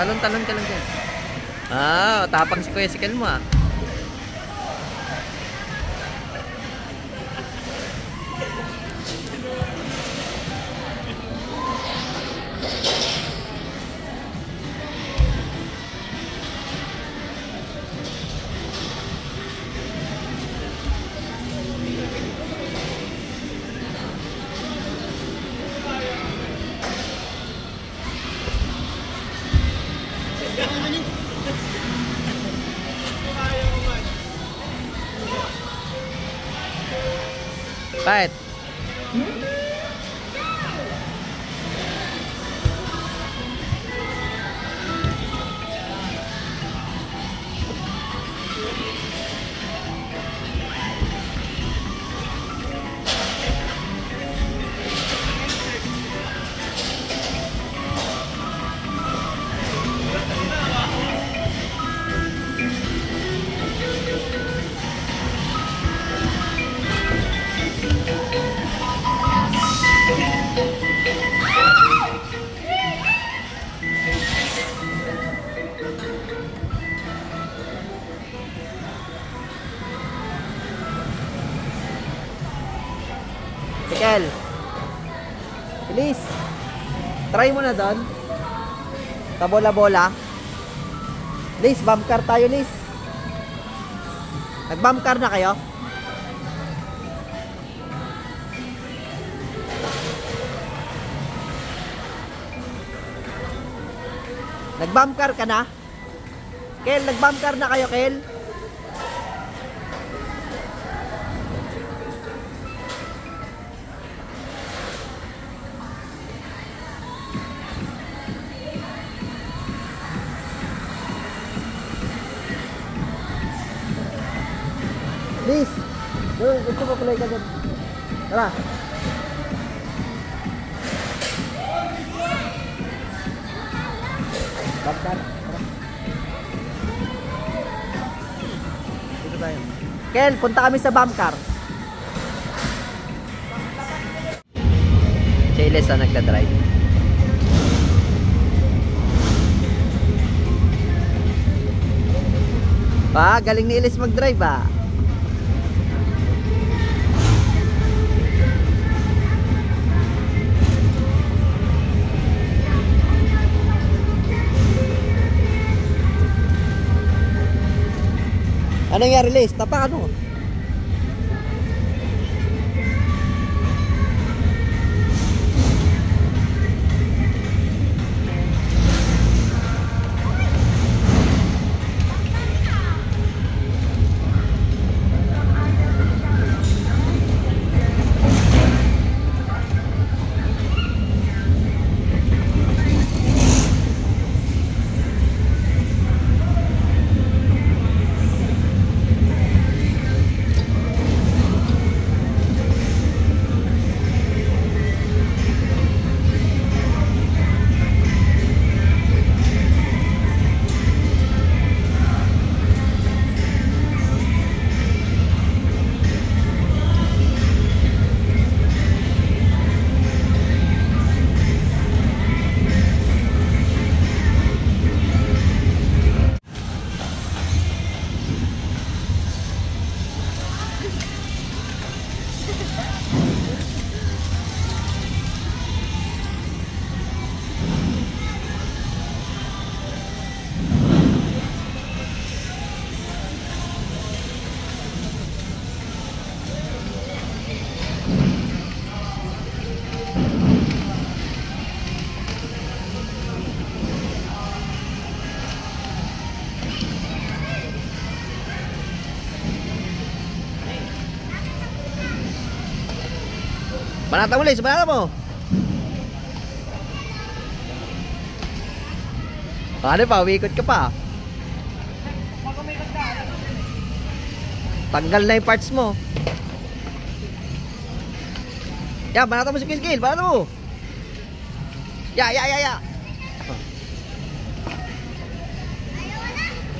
Talon-talon ka lang dyan. Ah, tapang si Kuya Sikal mo ah. Bakit? Sikal. Bilis. Try mo na doon. Sa bola-bola. Liz, bump car tayo, Liz. Nag-bump car na kayo? Nag-bump car ka na? Kel, nag-bump car na kayo, Kel? Liz, gusto mo play ka dyan. Tara. Bump car. Tara. Dito tayo. Kel, punta kami sa bump car. Chayles na nagka-drive. Galing ni Ilis mag-drive ah. Anong nangyari, Liz? Tapa ano? Banata mo, Liz, banata mo. Ano pa, umiikot ka pa. Tanggal na yung parts mo. Ya, banata mo si Kill, banata mo. Ya.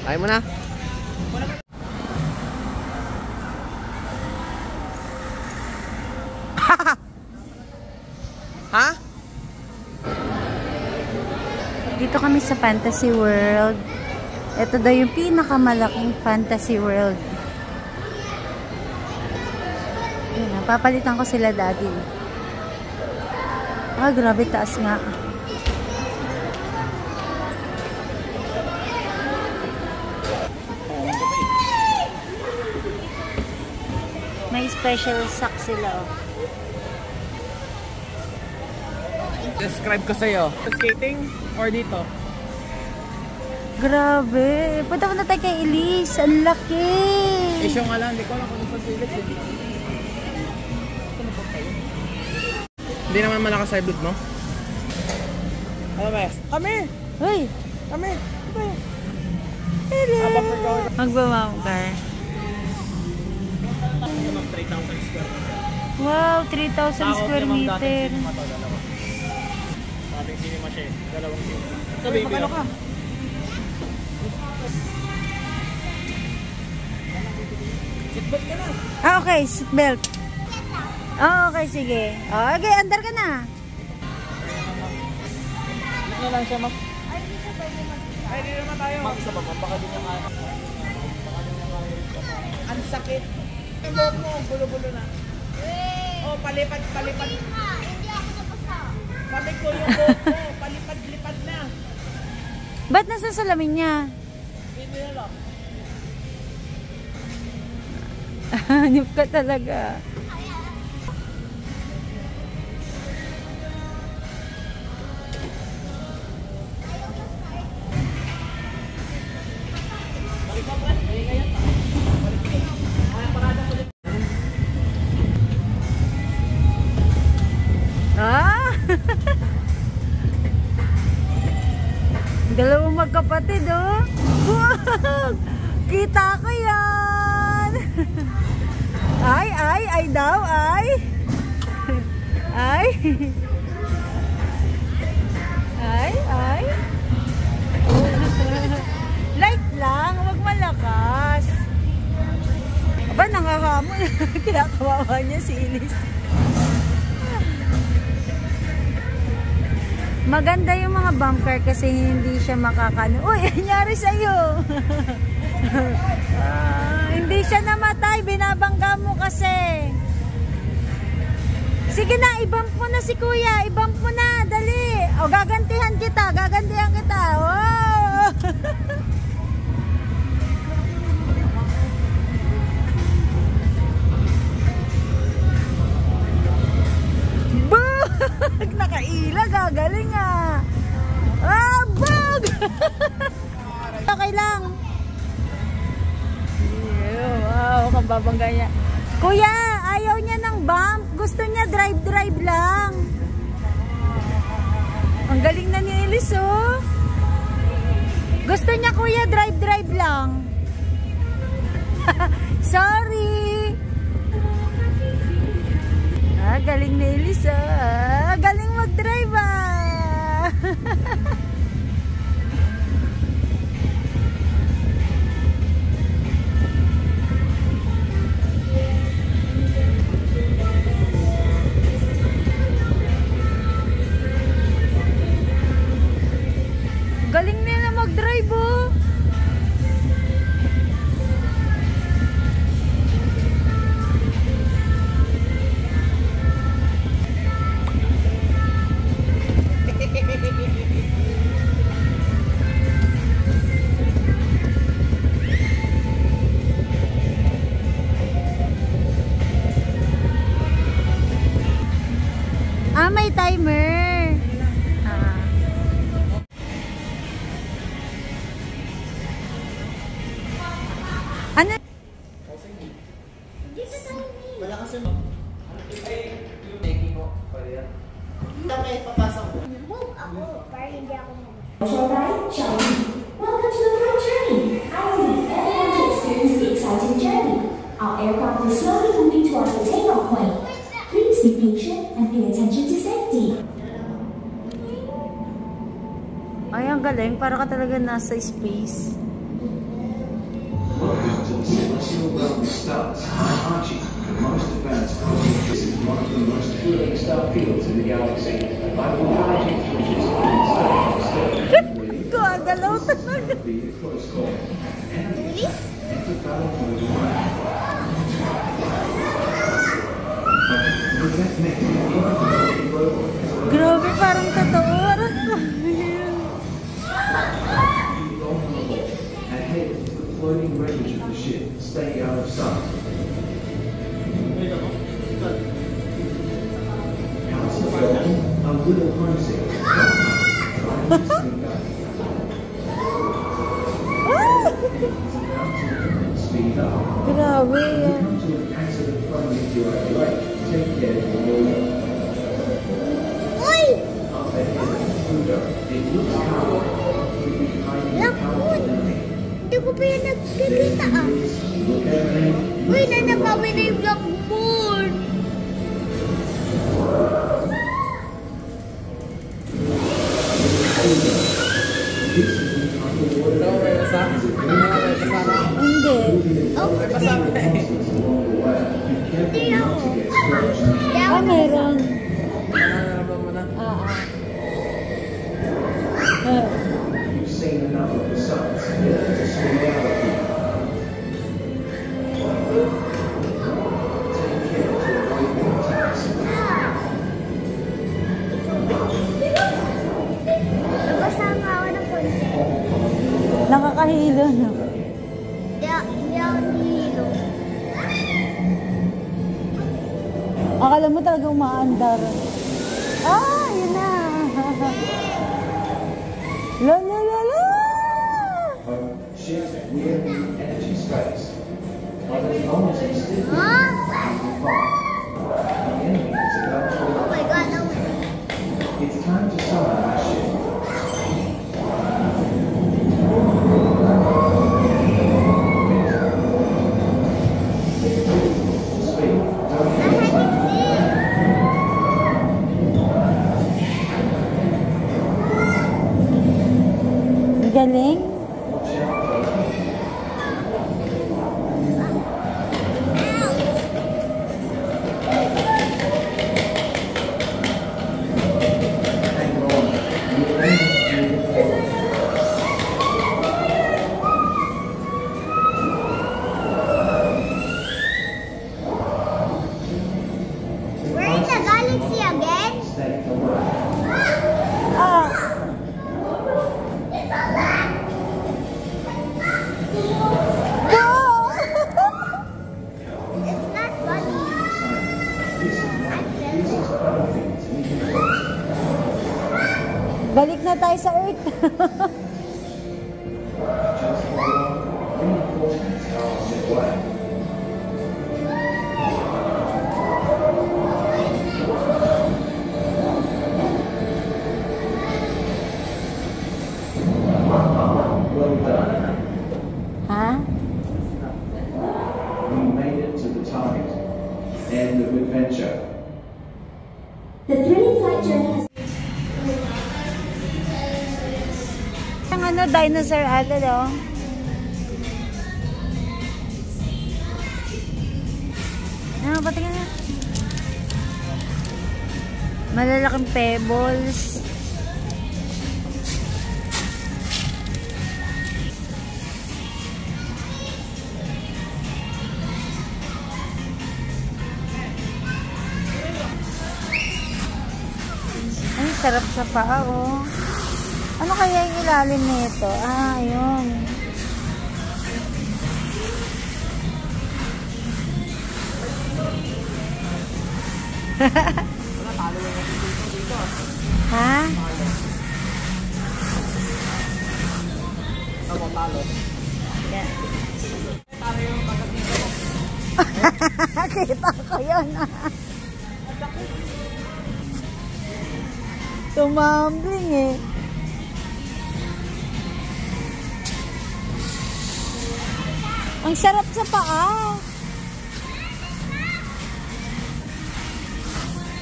Ayaw mo na. Ha? Dito kami sa Fantasy World. Ito daw yung pinakamalaking Fantasy World. Yun, papalitan ko sila daddy. Ah, grabe taas nga. May special sock sila, oh. Describe ko sa'yo. Skating or dito? Grabe. Punta na tayo kay Elise. Ang laki. Eh, siya nga lang. Hindi ko alam kung saan si Elise. Hindi naman malakas sa blood mo? Ano ba? Kami! Hoy! Kami! Hello! Magbamamkar. Wow, 3,000 square meter. Dating cinema siya eh. Dalawang cinema. Ito, baby. Magkano ka? Seatbelt ka na. Ah, okay. Seatbelt. Ah, okay. Sige. Oh, okay, andar ka na. Dito na lang siya, Mak. Ay, di naman tayo. Mak, isa pa, Mak. Baka di niya kaya. Ang sakit. Ang buhok mo, gulo-gulo na. Oh, palipad. Hindi ako napasa. Sabi ko yung buhok mo, palipad-lipad na. Ba't nasa salamin niya? Hindi na lang. Hanip ka talaga. Ah! Dalawang magkapatid, oh. Wow! Kita ko yan! Ay daw, ay! Ay! Ay! Light lang, huwag malakas. Aba, nangahamon. Kinakawawa niya si Elise. Maganda yung mga bump car kasi hindi siya makakano. Uy, nangyari sa'yo. Hindi siya namatay. Binabangga mo kasi. Sige na, i-bump mo na si kuya. I-bump mo na, dali. O, gagantihan kita. Wow. Nakaila, gagaling ah. Ah, bug! Okay lang. Wow, kambabangga niya. Kuya, ayaw niya ng bump. Gusto niya drive lang. Ang galing na ni Elise, oh. Gusto niya, kuya, drive lang. Sorry. Ah, galing na Elise, ah. Galing mag-drive, ah. Galing nila mag-drive, oh. Ah, may timer. Ah. Ano? Malakas yun. Taking mo. Kami, papasok mo. Move ako, para hindi ako move. Alright, shall we? Welcome to the flight journey. I believe everyone to experience the exciting journey. Our aircraft is slowly moving towards the takeoff point. Please be patient and pay attention to safety. Ay, ang galing. Para ka talaga nasa space. Welcome to the Celestial Realm of Stars. I'm Archie, the most advanced cosmic. This is one of the most thrilling star fields in the galaxy. By the guiding forces of the star gumagalaw talaga. It's what it's called. Tulis? It's a battle for the mind. But that makes it Grabe, parang totoo. Parang vulnerable. Ahead is the floating wreckage of the ship, staying out of sight. How's it going? A little homesick. Trying to sneak up. Speed up. grabe. Come to an accident phone if you're at late. Take care of your way. Uy! Up ahead, Pluto. It looks calm. We'll be hiding in Lakot! enemy. Hindi ko pa yan nagkikita ah. Look at me. Uy, nanapawi na yung blackboard. This is an underwater. Ito, may basa? May kasama? Hindi. Oh, May kasama eh. Monsters along the way. Be careful not to get squelched. Hindi Ah, ako meron. Nararamdaman mo na. You've seen enough of the sights. Get to swim out of here. Take care to avoid the attacks. nabasa nga ako ng konti. Nakakahilo, no? Hindi ako nihilo. Akala mo talaga umaandar. Ah, yun na. La la la la! Ship, we have the energy space. But as long as it's still Ha? we'll be fine. The enemy is about to Oh my God, oh my God. It's time to summon our ship. Speed, don't The heck is this? Ang galing. watch out. Hang on. You're aiming for the We're in the galaxy again? Stay away. Ah, go! It's not funny. This is perfect. We can Balik na tayo sa Earth. just hold on. Reinforcements are on their way. Well done. Ha? We made it to the target. End of adventure. The thrilling flight journey has Ang ano, dinosaur agad, oh. Ano, patingin na. Malalaking pebbles. Ay, sarap sa paa, oh. Ano kaya yung ilalim nito? Ah, ayun. Ha? Ako, talo. Yan. Talo yung pagkatito mo. Kita ko yun. Tumambling eh. Ang sarap sa paa.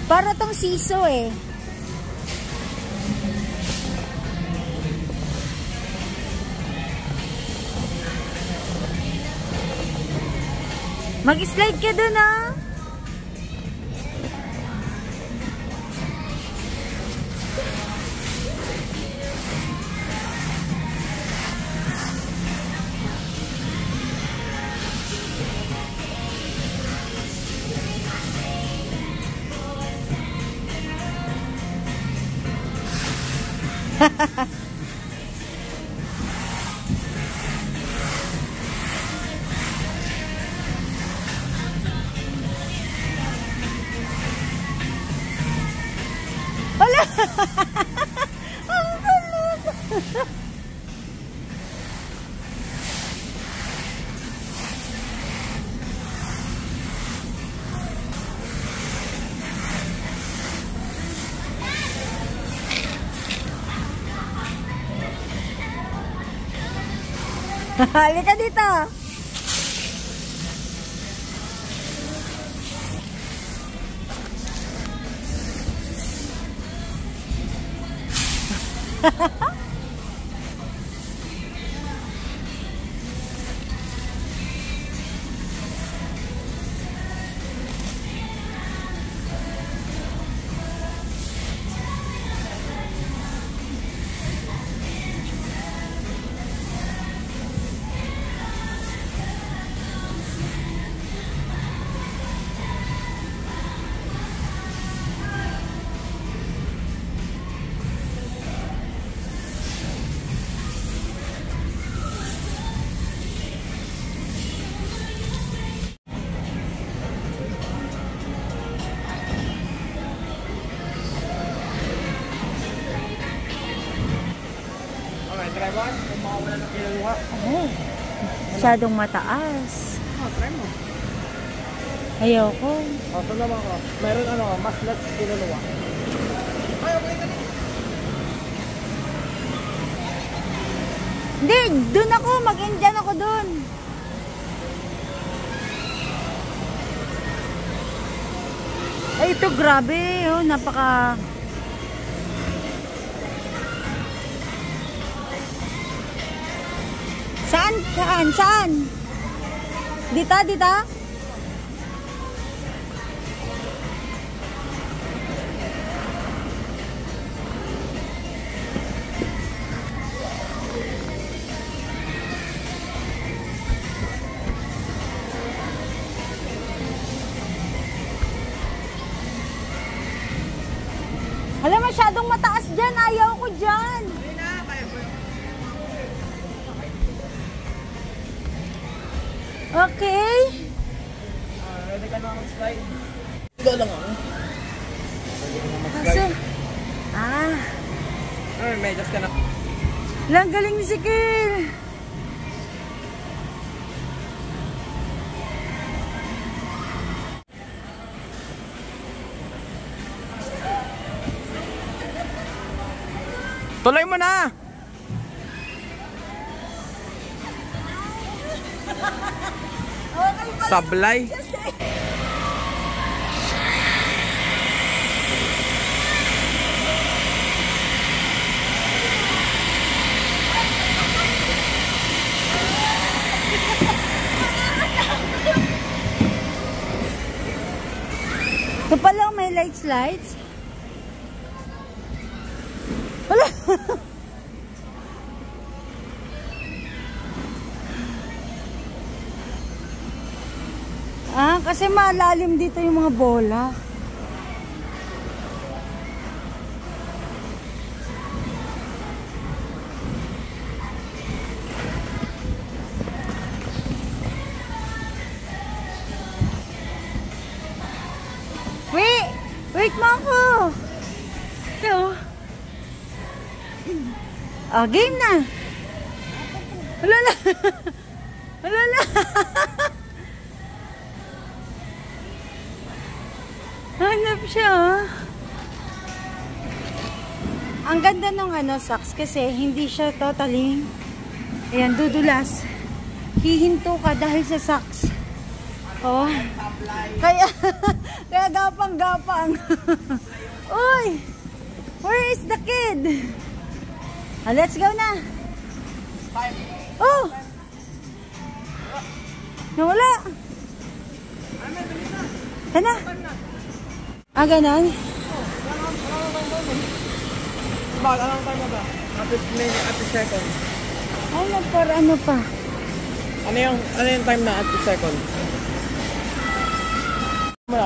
Para tong siso eh. Mag-slide ka dun ah. Wala! Ang kulit! Halika dito! Okay, try mo. Kung makawala ng kilaluha. Oh, masyadong mataas. Oh, try mo. Ayoko. Oh, so naman ko. Meron ano, mas less kilaluha. Ay, okay ka na. Hindi, dun ako. Mag-Indian ako dun. Ay, ito grabe. Oh, napaka... Saan? Saan? Saan? Dita? Dita? Hala, masyadong mataas dyan. Ayaw ko dyan. Okay. Ready ka na mag-slide? Ito lang ako. Ready ka na Kaso, mag-slide? Ay, medyas ka na. lang galing ni Sikil. Tuloy mo na! Sablay. Ito pala may lights. Wala. Kasi malalim dito yung mga bola. Wait mo ako. Ito. Oh, game na. Wala na. Wala na. Hanap siya. Ang ganda ng socks kasi hindi siya totally ayan, dudulas. Hihinto ka dahil sa socks. Oh. Kaya gapang-gapang. Uy! Where is the kid? Let's go na. Oh! Nawala. Tana. Ganon? Bakit? Anong time mo ba? At the second. Ano pa? Ano yung time na at the second?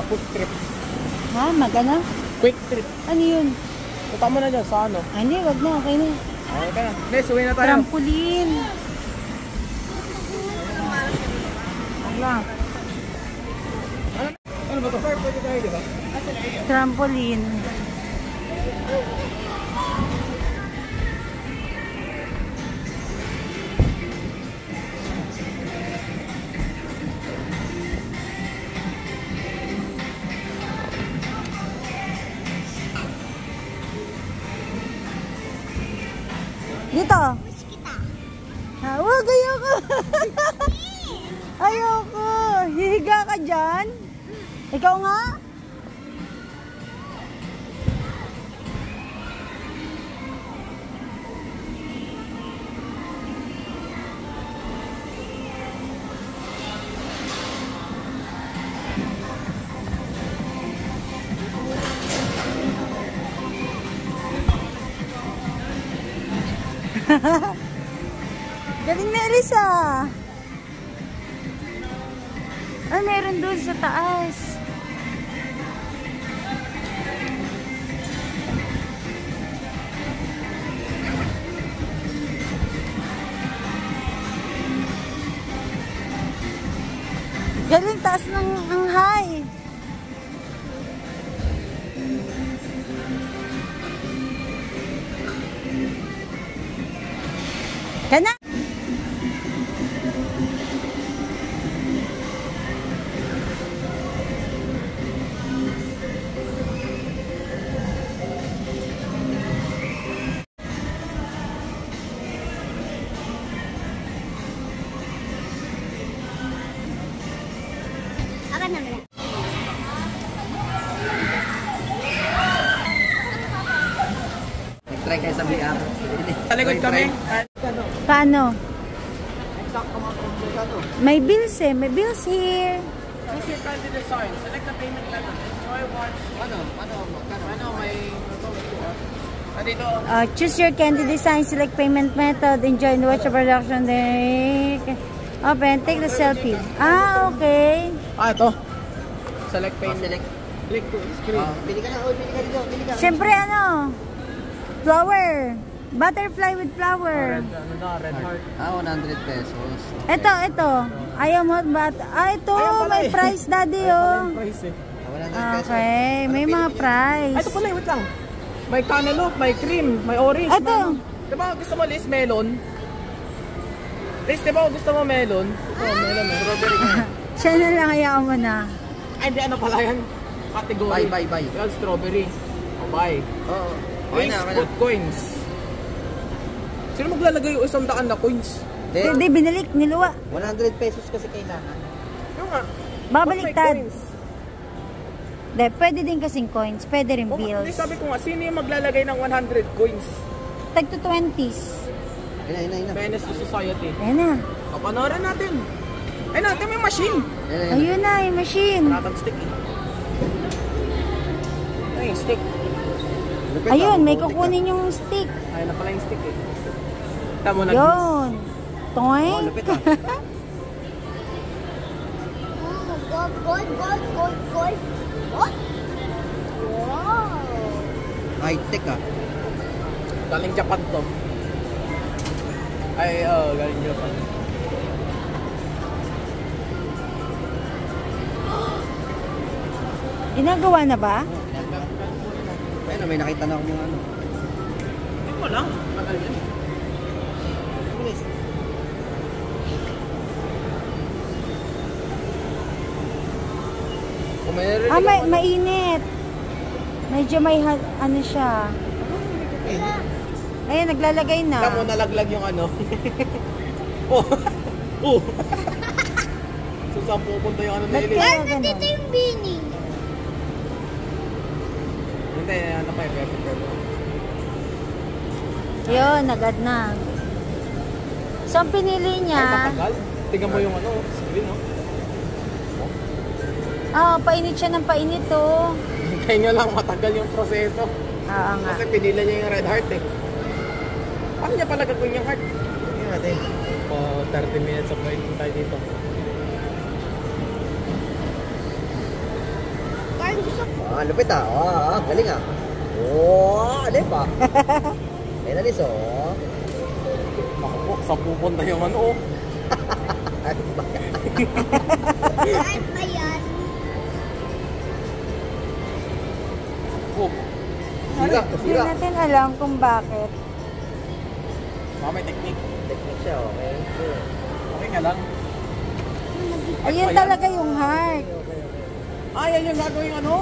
Quick trip. Ha? Magana? Quick trip. Ano yun? Punta mo na dyan sa ano. Ay, hindi, wag na. Okay na. Okay ka na. Next, uwi na tayo. Trampoline. Wag lang. Ano ba ito? Pwede tayo, di ba? Trampoline. Dito. Wag, ayoko. Ayoko. Hihiga ka dyan. Ikaw nga. Galing na, Elisa. Ay, meron doon sa taas. Galing, taas ng ang high. Kana? Ako naman. Try kayo sa VR. Sa likod kami. Paano? May bills eh. May bills here. Choose your country design. Select the payment method. Enjoy, watch. Ano, may... Dito. Choose your candy design, select payment method, enjoy and watch the production. Open, take the selfie. Ah, okay. Ito. Select payment. Select. Click to screen. Pili ka na. Pili ka dito. Pili ka. Siyempre ano? Flower. Butterfly with flower. Ano na, red heart. 100 pesos. Ito. Ayaw mo ba? Ito. Ayaw pala May eh. price, daddy, oh. Price eh. 100 pesos. Okay. May mga price. Ito pala, wait lang. May cantaloupe, may cream, may orange. Ito. Diba gusto mo, Liz, melon? Liz, diba gusto mo melon? Ito, melon eh. Strawberry ka. Siya na lang, ayaw mo na. Ay, hindi, ano pala yan? Category. Buy. Yan, strawberry. O, buy. Oo. Please put coins. Sino maglalagay yung 100 na coins? Hindi, binalik, niluwa. 100 pesos kasi kailangan. Yung nga. Babaliktad. Ba't may coins? Hindi, pwede din kasing coins. Pwede rin O, hindi, bills. sabi ko nga, sino yung maglalagay ng 100 coins? Tag to 20s. Ina. Fairness to society. Ayan na. Kapanorin natin. Ay, natin may machine. Ayun na, yung machine. Natang stick eh. Ay, yung stick. Ayun, may kukunin yung stick. Ay, na pala yung stick eh. Tama na. Yun. Toy. Lupit ah. Gold. What? Wow. High-tech ah. Galing Japan to. Ay, galing Japan. Ginagawa na ba? Ayun, may nakita na akong mga ano. Hindi mo lang. Tagal yan. Bilis. Kung may narinig Ah, ako, mainit. Medyo may ano siya. Ayun, naglalagay na. Alam mo, nalaglag yung ano. Oh. Oh. So, saan pupunta yung ano na Ba't ilis? kaya Nandito ganun? yung Bini. Hindi, ano pa yung pepper. Yun, agad na. So, ang pinili Ay, niya, matagal. Tingnan mo yung ano, screen, no? painit siya ng painit, oh. Kaya nyo lang, matagal yung proseso. Oo nga. Kasi pinila niya yung red heart eh. Paano niya pala gagawin yung heart? Tingnan natin. 30 minutes of waiting tayo dito. Lupit ah. Galing ah. Oh, ano ba? May nalis, oh. Naku po, sa pupunta yung ano. Ano ba yan? Saan ba yan? Oh, Sira, Hindi sira. natin alam kung bakit. baka may technique. Technique siya, okay? Okay nga lang. Ayun talaga yung heart. Yan yung gagawin ano.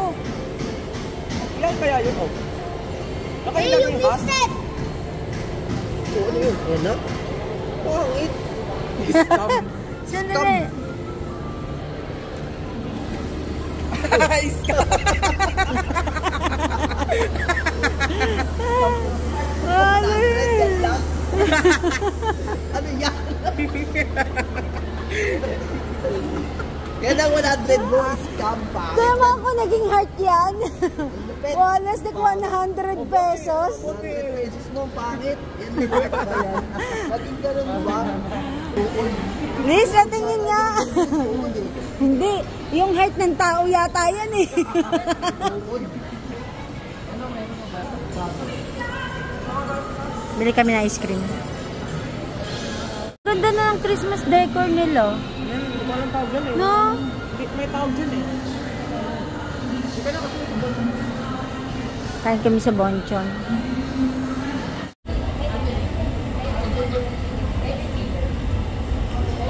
Yan kaya yun, oh. Eh, yung reset! So, ano yun? Ayan na? Pangit. Scam. Sandali. Scam. Ano Yan lang. Ano yan? Kaya na 100 mo, scam pa. Kaya mo ako naging heart yan. Well, less than 100 pesos. 100 pesos mo, pangit. Yan lang ba yan? Maging ganun ba? Liz, natingin nga. Hindi, yung heart ng tao yata yan eh. Bili kami na ice cream. Ganda na ng Christmas decor nila. Yan, hindi ko alam tawag dyan eh. No? May tawag dyan eh. Di ba na kasi Kain kami sa Bonchon.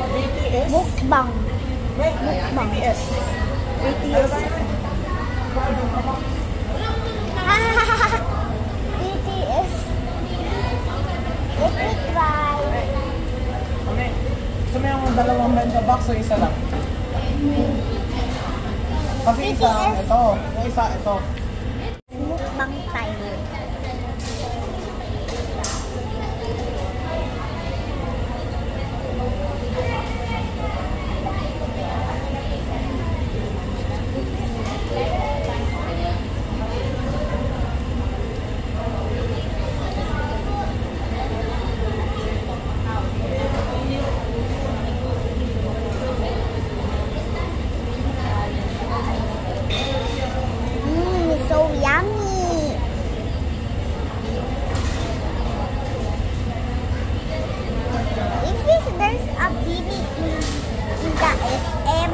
BTS? Mukbang. BTS. BTS. BTS. Let me try. Okay. Gusto mo yung dalawang bento box o isa lang? Kasi isa, BTS. ito. Yung isa, ito. Mukbang time. So yummy. If there's a baby in the SM.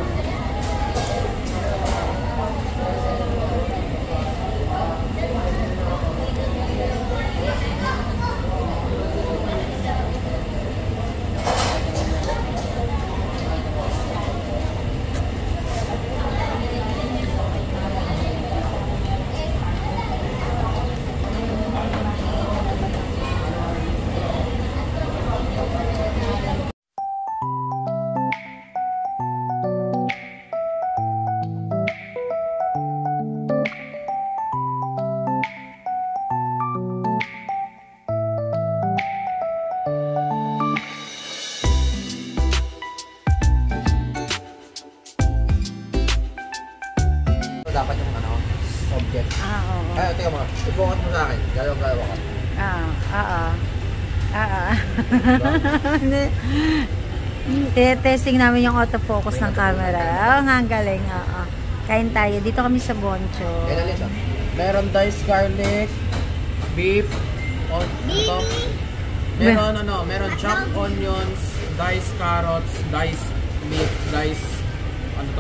Dapat yung ano, object. Oo. Ay, tingnan mo. Ipungat mo sa akin. Galaw-galaw ka. Testing namin yung autofocus ng camera. Ang galing. Oo. Kain tayo. Dito kami sa Boncho. Kaya nalis, ah. Meron diced garlic, beef, ito. Meron meron chopped onions, diced carrots, diced meat, diced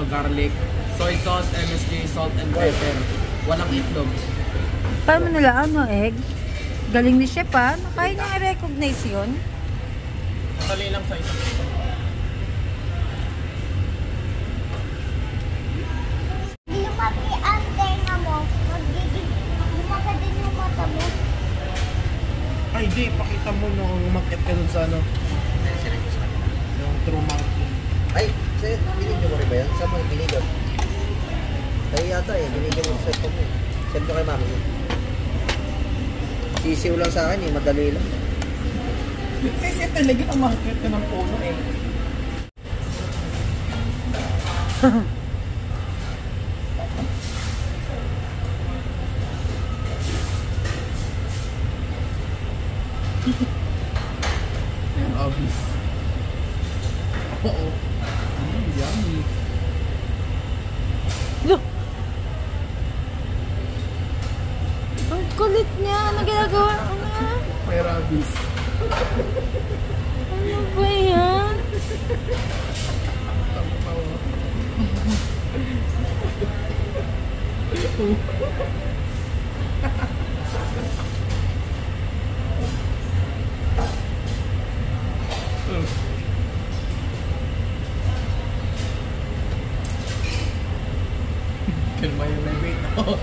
garlic, soy sauce, MSG, salt and pepper. Walang itlog. Paano nila egg? Galing ni Chef ha. Kaya niya i-recognize yun. Sali lang sa isang ito. Lumaki ang tenga mo, lumaki din yung mata mo. Ay, di. Pakita mo nung umakyat ka dun sa yung true monkey. Ay, binigyan mo rin ba yan? Saan mo binigyan? Tayo yata eh, binigyan mo sa cellphone mo eh. Send ko kay mami yun. Sisiw lang sa akin eh, madali lang. Kasi talaga ang market ka ng puno eh. Obvious. Oo. Yummy. Look! Ang Ginagawa ko na. May rabies. Ano ba yan? Kalma yung may weight ako.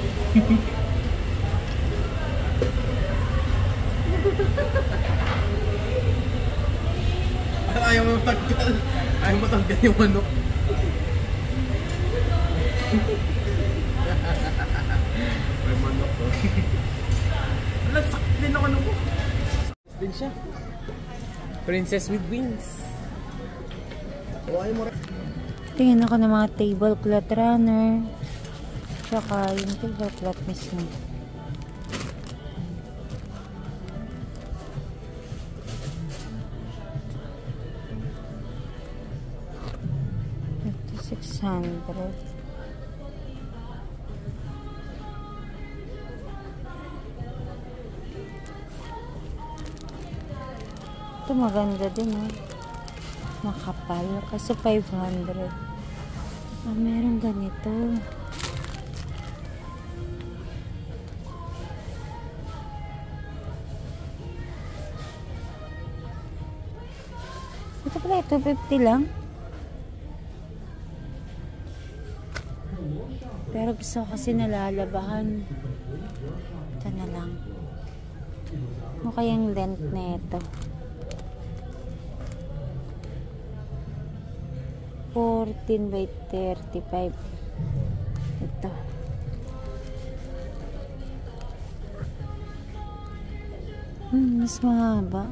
Ayaw mo matanggal. Ayaw mo matanggal yung manok. May manok ko. Wala, sakit din ako nung ko. Din siya. Princess with wings. Huwag mo rin. Tingin ako ng mga tablecloth runner. Tsaka yung tablecloth mismo. Ito 600. Ito maganda din, oh. Makapal. Kaso 500. Ah, meron ganito. Ito pala, 250 lang. Pero gusto ko kasi nalalabahan. Ito na lang. Ano kayang length na ito? 14 by 35. Ito. Mas mahaba.